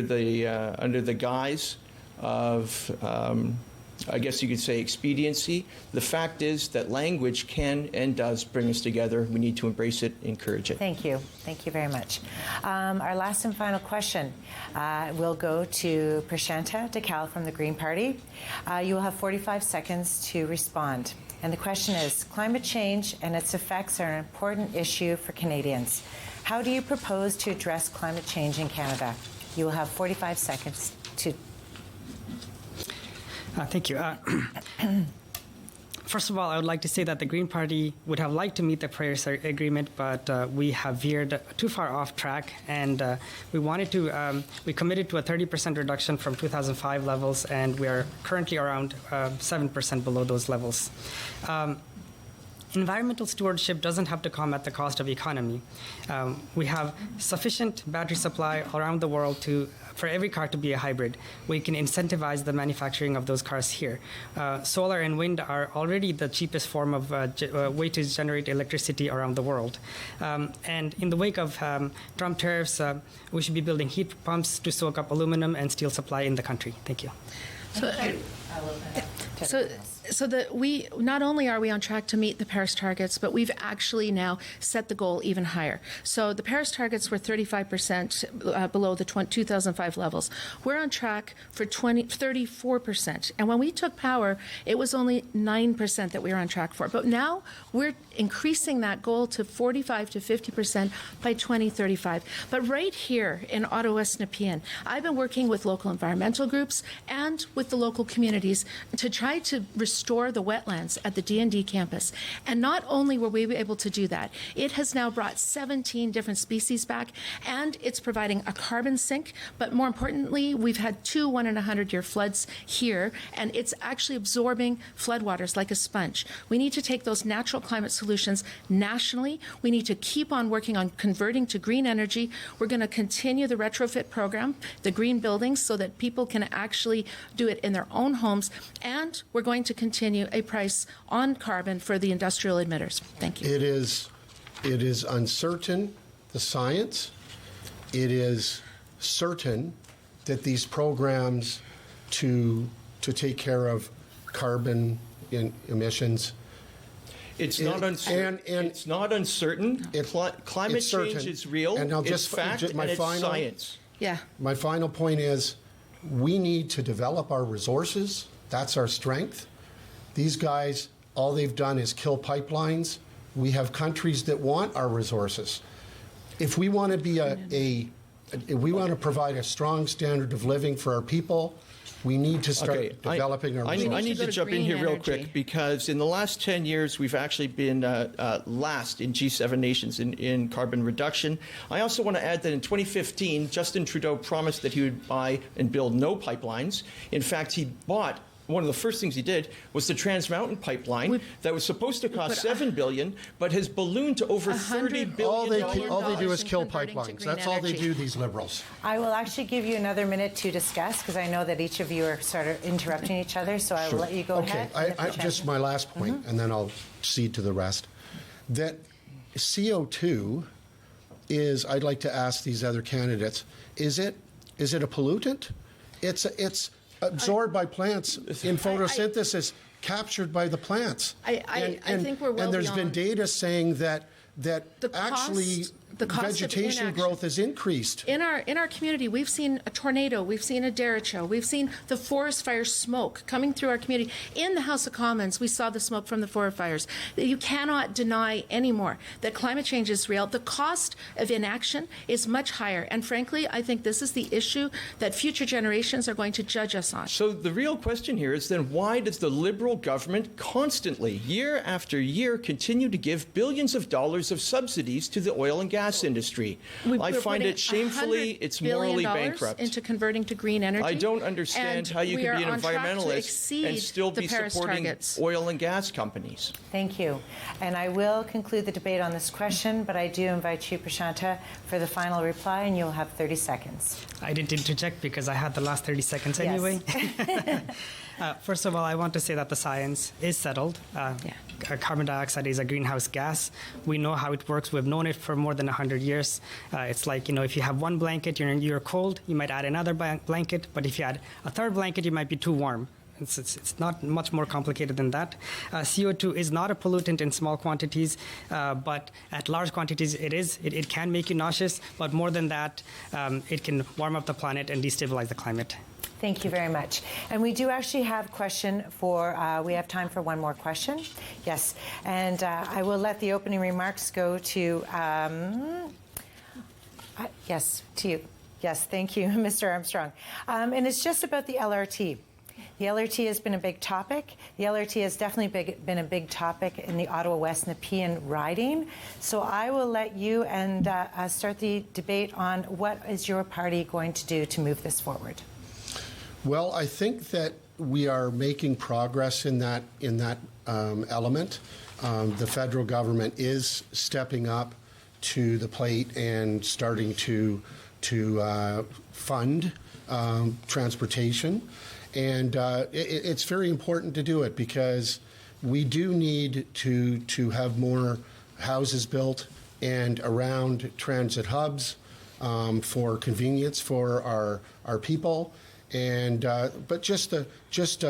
the guise of, I guess you could say, expediency. The fact is that language can and does bring us together. We need to embrace it, encourage it. Thank you. Thank you very much. Our last and final question will go to Prashanta Dhakal from the Green Party. You will have 45 seconds to respond. And the question is, climate change and its effects are an important issue for Canadians. How do you propose to address climate change in Canada? You will have 45 seconds to. Thank you. First of all, I would like to say that the Green Party would have liked to meet the Paris Agreement, but we have veered too far off track, and we committed to a 30% reduction from 2005 levels, and we are currently around 7% below those levels. Environmental stewardship doesn't have to come at the cost of economy. We have sufficient battery supply around the world for every car to be a hybrid. We can incentivize the manufacturing of those cars here. Solar and wind are already the cheapest form of way to generate electricity around the world. And in the wake of Trump tariffs, we should be building heat pumps to soak up aluminum and steel supply in the country. Thank you. So that we not only are we on track to meet the Paris targets, but we've actually now set the goal even higher. So the Paris targets were 35% below the 2005 levels. We're on track for 34%. And when we took power, it was only 9% that we were on track for. But now we're increasing that goal to 45 to 50% by 2035. But right here in Ottawa West-Nepean, I've been working with local environmental groups and with the local communities to try to restore the wetlands at the D&D campus. And not only were we able to do that, it has now brought 17 different species back, and it's providing a carbon sink. But more importantly, we've had 2 1-in-100-year floods here, and it's actually absorbing floodwaters like a sponge. We need to take those natural climate solutions nationally. We need to keep on working on converting to green energy. We're going to continue the retrofit program, the green buildings, so that people can actually do it in their own homes. And we're going to continue a price on carbon for the industrial emitters. Thank you. It is uncertain, the science. It is certain that these programs to take care of carbon emissions. It's not uncertain. It's not uncertain. Climate change is real. And I'll it's fact and it's science. Yeah. My final point is we need to develop our resources. That's our strength. These guys, all they've done is kill pipelines. We have countries that want our resources. If we want to be if we want to provide a strong standard of living for our people, we need to start developing our resources. I need to jump in here real quick, because in the last 10 years, we've actually been last in G7 nations in carbon reduction. I also want to add that in 2015, Justin Trudeau promised that he would buy and build no pipelines. In fact, he bought. One of the first things he did was the Trans Mountain pipeline that was supposed to cost $7 billion, but has ballooned to over $30 billion. All they do is kill pipelines. That's all they do, these Liberals. I will actually give you another minute to discuss, because I know that each of you are sort of interrupting each other, so I will let you go ahead. Okay, just my last point, and then I'll cede to the rest. That CO2 is, I'd like to ask these other candidates, is it a pollutant? It's absorbed by plants in photosynthesis, captured by the plants. I think we're well And there's been beyond- data saying that The actually cost of vegetation inaction. growth has increased. In our community, we've seen a tornado, we've seen a derecho, we've seen the forest fire smoke coming through our community. In the House of Commons, we saw the smoke from the forest fires. You cannot deny anymore that climate change is real. The cost of inaction is much higher. And frankly, I think this is the issue that future generations are going to judge us on. So the real question here is then why does the Liberal government constantly, year after year, continue to give billions of dollars of subsidies to the oil and gas industry? I We're find putting it shamefully, $100 it's billion morally bankrupt. into converting to green energy. I don't understand and how you we can are be an on track to environmentalist exceed and still the be Paris supporting targets. oil and gas companies. Thank you. And I will conclude the debate on this question, but I do invite you, Prashanta, for the final reply, and you'll have 30 seconds. I didn't interject because I had the last 30 seconds Yes. anyway. First of all, I want to say that the science is settled. Carbon dioxide is a greenhouse gas. We know how it works. We've known it for more than 100 years. It's like, if you have one blanket, you're cold, you might add another blanket, but if you add a third blanket, you might be too warm. It's not much more complicated than that. CO2 is not a pollutant in small quantities, but at large quantities it is. It can make you nauseous, but more than that, it can warm up the planet and destabilize the climate. Thank you very much. And we do actually have question for, we have time for one more question. Yes. And I will let the opening remarks go to, yes, to you. Yes, thank you, Mr. Armstrong. And it's just about the LRT. The LRT has been a big topic. The LRT has definitely been a big topic in the Ottawa West-Nepean riding. So I will let you and start the debate on what is your party going to do to move this forward. Well, I think that we are making progress in that element. The federal government is stepping up to the plate and starting to fund transportation. And it's very important to do it because we do need to have more houses built and around transit hubs for convenience for our people. And but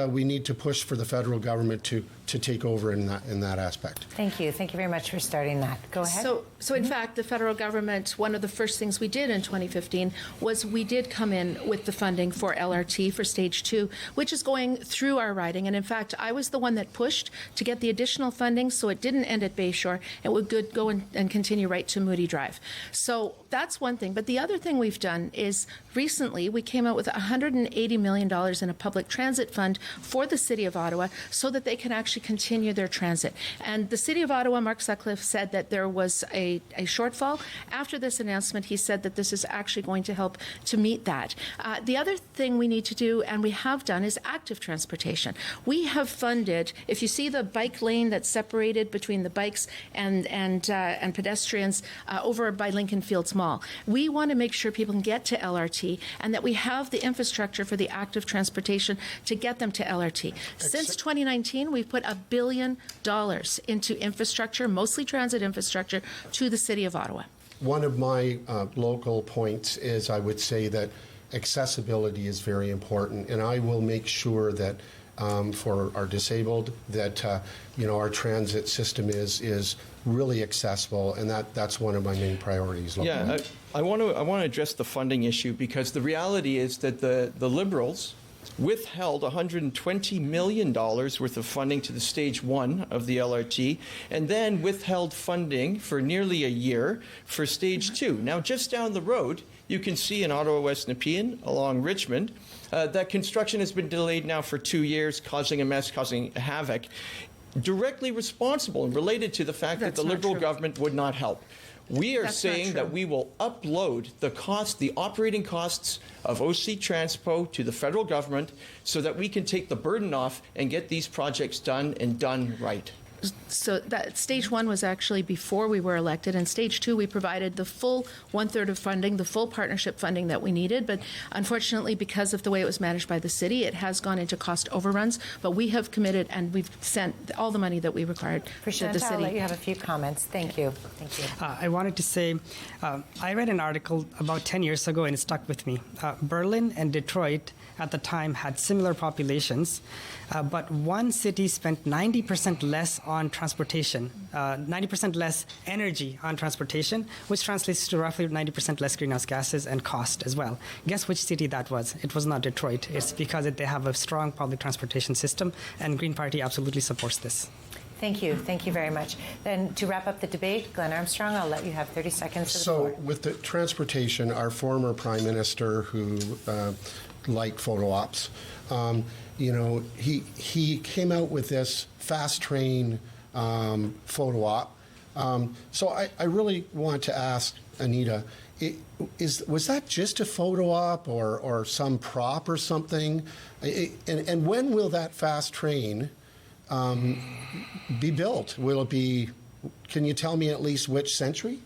we need to push for the federal government to take over in that aspect. Thank you. Thank you very much for starting that. Go ahead. So in fact, the federal government, one of the first things we did in 2015 was we did come in with the funding for LRT for Stage 2, which is going through our riding. And in fact, I was the one that pushed to get the additional funding so it didn't end at Bayshore. It would go and continue right to Moody Drive. So that's one thing. But the other thing we've done is recently we came out with $180 million in a public transit fund for the City of Ottawa so that they can actually continue their transit. And the City of Ottawa, Mark Sutcliffe, said that there was a shortfall. After this announcement, he said that this is actually going to help to meet that. The other thing we need to do, and we have done, is active transportation. We have funded, if you see the bike lane that's separated between the bikes and pedestrians over by Lincoln Fields Mall, we want to make sure people can get to LRT and that we have the infrastructure for the active transportation to get them to LRT. Since 2019, we've put $1 billion into infrastructure, mostly transit infrastructure, to the City of Ottawa. One of my local points is I would say that accessibility is very important, and I will make sure that for our disabled that our transit system is really accessible, and that's one of my main priorities. Locally. Yeah, I want to address the funding issue because the reality is that the Liberals withheld $120 million worth of funding to the Stage 1 of the LRT, and then withheld funding for nearly a year for Stage 2. Now, just down the road, you can see in Ottawa West-Nepean along Richmond that construction has been delayed now for 2 years, causing a mess, causing havoc, directly responsible and related to the fact that the Liberal government would not help. We are saying that we will upload the operating costs of OC Transpo to the federal government so that we can take the burden off and get these projects done and done right. So that Stage 1 was actually before we were elected, and Stage 2 we provided the full 1/3 of funding, the full partnership funding that we needed. But unfortunately, because of the way it was managed by the city, it has gone into cost overruns. But we have committed and we've sent all the money that we required to the Prashanta, city. I'll let you have a few comments. Thank you. Thank you. I wanted to say, I read an article about 10 years ago and it stuck with me. Berlin and Detroit at the time had similar populations, but one city spent 90% less on transportation, 90% less energy on transportation, which translates to roughly 90% less greenhouse gases and cost as well. Guess which city that was? It was not Detroit. It's because they have a strong public transportation system, and Green Party absolutely supports this. Thank you. Thank you very much. Then to wrap up the debate, Glen Armstrong, I'll let you have 30 seconds for the floor. So with the transportation, our former prime minister who liked photo ops, he came out with this fast train photo op. So I really want to ask Anita, was that just a photo op or some prop or something? And when will that fast train be built? Will it be, can you tell me at least which century?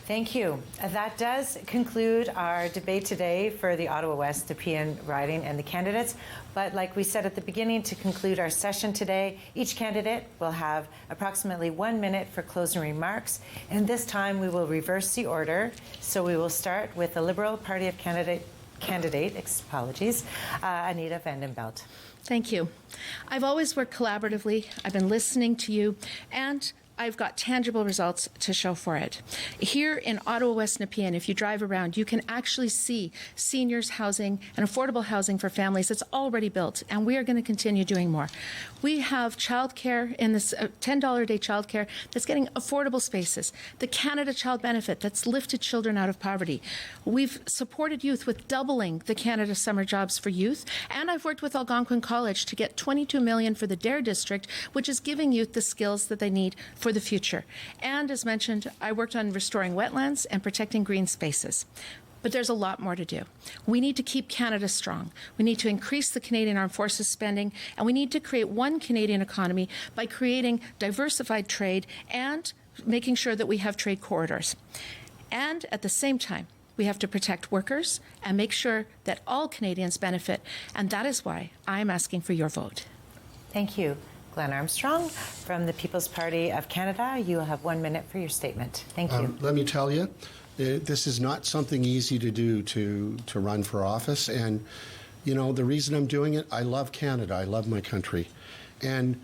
Thank you. That does conclude our debate today for the Ottawa West-Nepean riding and the candidates. But like we said at the beginning, to conclude our session today, each candidate will have approximately 1 minute for closing remarks. And this time we will reverse the order. So we will start with the Liberal Party of Canada candidate, Anita Vandenbeld. Thank you. I've always worked collaboratively. I've been listening to you, and I've got tangible results to show for it. Here in Ottawa West-Nepean, if you drive around, you can actually see seniors housing and affordable housing for families that's already built, and we are going to continue doing more. We have childcare in this $10 a day childcare that's getting affordable spaces. The Canada Child Benefit that's lifted children out of poverty. We've supported youth with doubling the Canada Summer Jobs for Youth, and I've worked with Algonquin College to get $22 million for the DARE district, which is giving youth the skills that they need for the future. And as mentioned, I worked on restoring wetlands and protecting green spaces. But there's a lot more to do. We need to keep Canada strong. We need to increase the Canadian Armed Forces spending, and we need to create one Canadian economy by creating diversified trade and making sure that we have trade corridors. And at the same time, we have to protect workers and make sure that all Canadians benefit, and that is why I'm asking for your vote. Thank you. Glen Armstrong from the People's Party of Canada. You will have 1 minute for your statement. Thank you. Let me tell you, this is not something easy to do to run for office. And, the reason I'm doing it, I love Canada. I love my country. And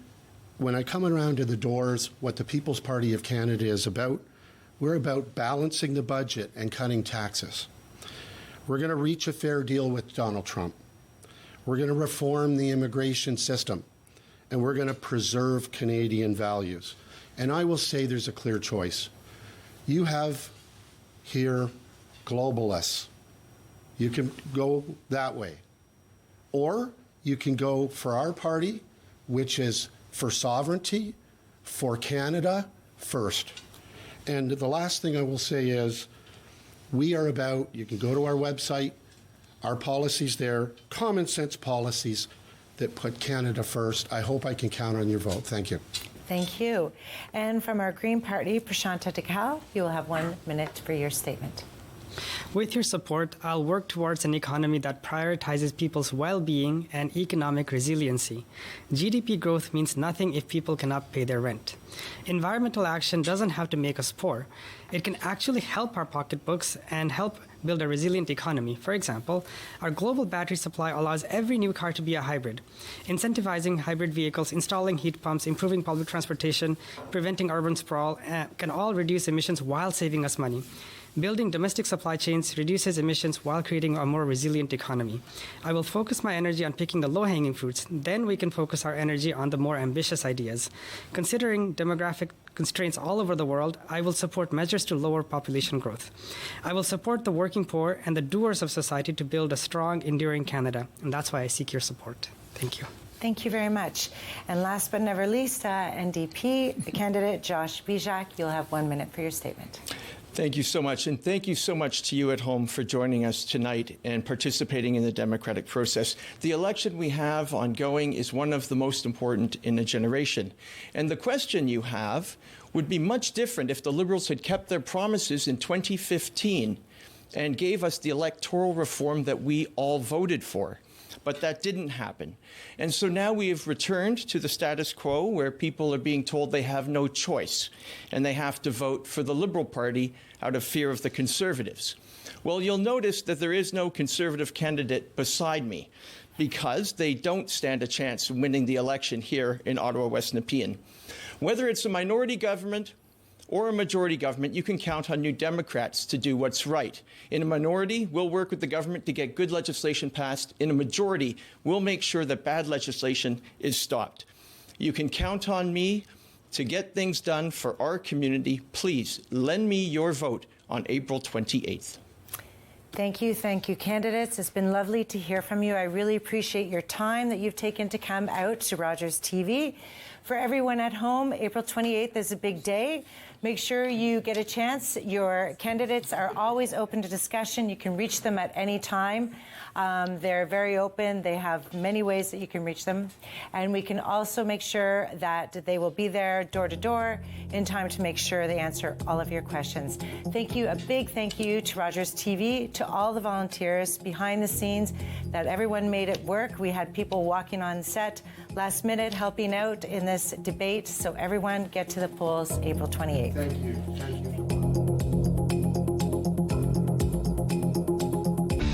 when I come around to the doors, what the People's Party of Canada is about, we're about balancing the budget and cutting taxes. We're going to reach a fair deal with Donald Trump. We're going to reform the immigration system. And we're going to preserve Canadian values. And I will say there's a clear choice. You have here globalists. You can go that way. Or you can go for our party, which is for sovereignty, for Canada first. And the last thing I will say is we are about, you can go to our website, our policies there, common sense policies that put Canada first. I hope I can count on your vote. Thank you. Thank you. And from our Green Party, Prashanta Dhakal, you will have 1 minute for your statement. With your support, I'll work towards an economy that prioritizes people's well-being and economic resiliency. GDP growth means nothing if people cannot pay their rent. Environmental action doesn't have to make us poor. It can actually help our pocketbooks and help build a resilient economy. For example, our global battery supply allows every new car to be a hybrid. Incentivizing hybrid vehicles, installing heat pumps, improving public transportation, preventing urban sprawl can all reduce emissions while saving us money. Building domestic supply chains reduces emissions while creating a more resilient economy. I will focus my energy on picking the low-hanging fruits. Then we can focus our energy on the more ambitious ideas. Considering demographic constraints all over the world, I will support measures to lower population growth. I will support the working poor and the doers of society to build a strong, enduring Canada. And that's why I seek your support. Thank you. Thank you very much. And last but never least, NDP candidate Josh Bizjak, you'll have 1 minute for your statement. Thank you so much. And thank you so much to you at home for joining us tonight and participating in the democratic process. The election we have ongoing is one of the most important in a generation. And the question you have would be much different if the Liberals had kept their promises in 2015 and gave us the electoral reform that we all voted for. But that didn't happen. And so now we have returned to the status quo where people are being told they have no choice and they have to vote for the Liberal Party out of fear of the Conservatives. Well, you'll notice that there is no Conservative candidate beside me because they don't stand a chance of winning the election here in Ottawa West-Nepean. Whether it's a minority government or a majority government, you can count on New Democrats to do what's right. In a minority, we'll work with the government to get good legislation passed. In a majority, we'll make sure that bad legislation is stopped. You can count on me to get things done for our community. Please lend me your vote on April 28th. Thank you, candidates. It's been lovely to hear from you. I really appreciate your time that you've taken to come out to Rogers TV. For everyone at home, April 28th is a big day. Make sure you get a chance. Your candidates are always open to discussion. You can reach them at any time. They're very open. They have many ways that you can reach them. And we can also make sure that they will be there door to door in time to make sure they answer all of your questions. Thank you. A big thank you to Rogers TV, to all the volunteers behind the scenes, that everyone made it work. We had people walking on set last minute helping out in this debate. So everyone get to the polls April 28th. Thank you. Thank you.